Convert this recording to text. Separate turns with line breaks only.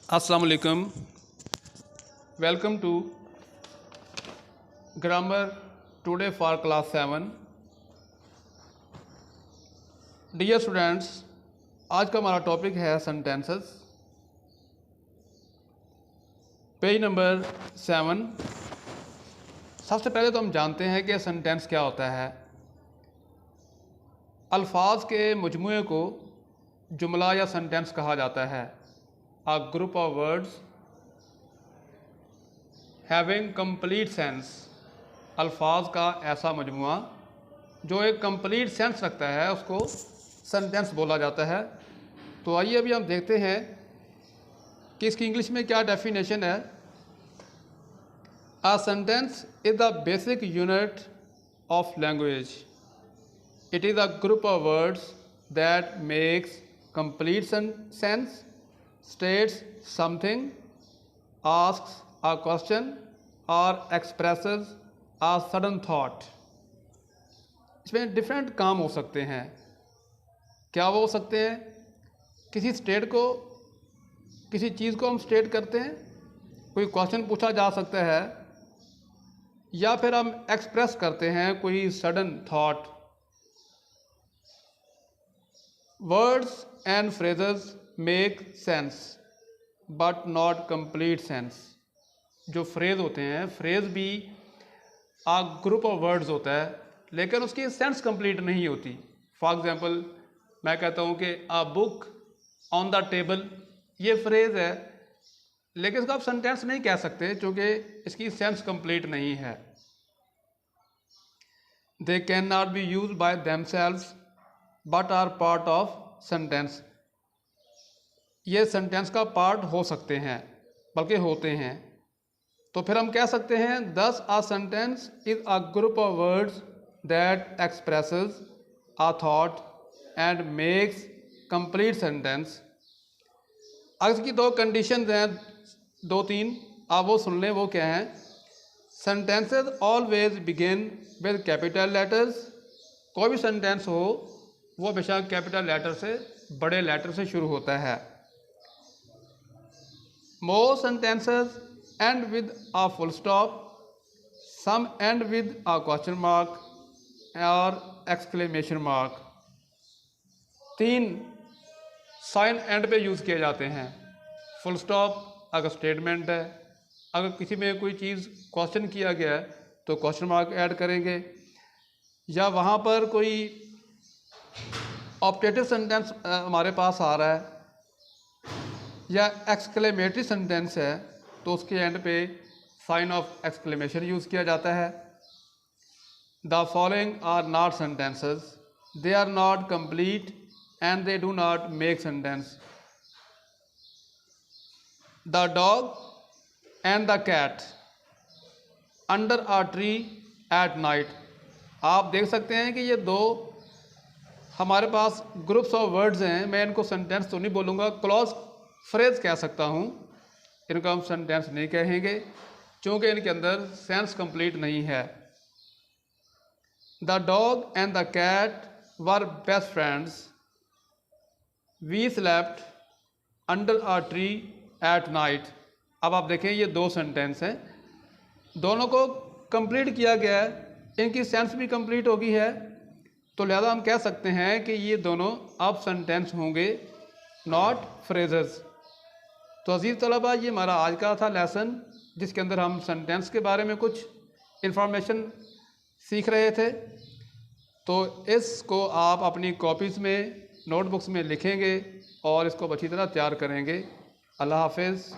अस्सलाम वालेकुम। Welcome to grammar today for class 7। Dear students, आज का हमारा टॉपिक है सेंटेंसेस। Page number 7। सबसे पहले तो हम जानते हैं कि सेंटेंस क्या होता है। अल्फाज के मजमूए को जुमला या सेंटेंस कहा जाता है। A group of words having complete sense। अल्फाज का ऐसा मजमुआ जो एक कंप्लीट सेंस रखता है उसको सेंटेंस बोला जाता है। तो आइए अभी हम देखते हैं कि इसकी इंग्लिश में क्या डेफिनेशन है। A sentence is the basic unit of language। It is a group of words that makes complete sense, states something, asks a question or expresses a sudden thought। इसमें डिफरेंट काम हो सकते हैं। क्या वो हो सकते हैं? किसी स्टेट को, किसी चीज़ को हम स्टेट करते हैं, कोई क्वेश्चन पूछा जा सकता है, या फिर हम एक्सप्रेस करते हैं कोई sudden thought. Words and phrases make sense but not complete sense. जो फ्रेज होते हैं, फ्रेज भी आ ग्रुप ऑफ वर्ड्स होता है, लेकिन उसकी सेंस कंप्लीट नहीं होती। फॉर एग्जांपल, मैं कहता हूँ कि आ बुक ऑन द टेबल, ये फ्रेज है, लेकिन इसको आप सेंटेंस नहीं कह सकते क्योंकि इसकी सेंस कंप्लीट नहीं है। They can not be use by themselves but are part of sentence. ये सेंटेंस का पार्ट हो सकते हैं, बल्कि होते हैं। तो फिर हम कह सकते हैं this a sentence is a group of words that expresses a thought and makes complete sentence. अब इसकी दो कंडीशंस हैं, दो तीन, आप वो सुन लें। वो क्या हैं? Sentences always begin with capital letters. कोई भी सेंटेंस हो वो हमेशा कैपिटल लेटर से, बड़े लेटर से शुरू होता है। Most sentences end with a full stop, some end with a question mark or exclamation mark। तीन साइन एंड पे यूज़ किए जाते हैं। फुल स्टॉप अगर स्टेटमेंट है, अगर किसी में कोई चीज़ क्वेश्चन किया गया है तो क्वेश्चन मार्क ऐड करेंगे, या वहाँ पर कोई ऑब्जेक्टिव सेंटेंस हमारे पास आ रहा है या एक्सक्लेमेटरी सेंटेंस है तो उसके एंड पे साइन ऑफ एक्सक्लेमेशन यूज़ किया जाता है। The following are not sentences, they are not complete and they do not make sentence. The dog and the cat under a tree at night. आप देख सकते हैं कि ये दो हमारे पास ग्रुप्स ऑफ वर्ड्स हैं। मैं इनको सेंटेंस तो नहीं बोलूँगा, क्लॉज फ्रेज कह सकता हूँ। इनको हम सेंटेंस नहीं कहेंगे क्योंकि इनके अंदर सेंस कंप्लीट नहीं है। The dog and the cat were best friends, we slept under a tree at night. अब आप देखें ये दो सेंटेंस हैं, दोनों को कंप्लीट किया गया है, इनकी सेंस भी कंप्लीट हो गई है, तो लिहाजा हम कह सकते हैं कि ये दोनों अब सेंटेंस होंगे, नॉट फ्रेजेस। तो अजीज़ तलबा, ये हमारा आज का था लेसन जिसके अंदर हम सेंटेंस के बारे में कुछ इंफॉर्मेशन सीख रहे थे। तो इसको आप अपनी कॉपीज़ में, नोटबुक्स में लिखेंगे और इसको अच्छी तरह तैयार करेंगे। अल्लाह हाफिज़।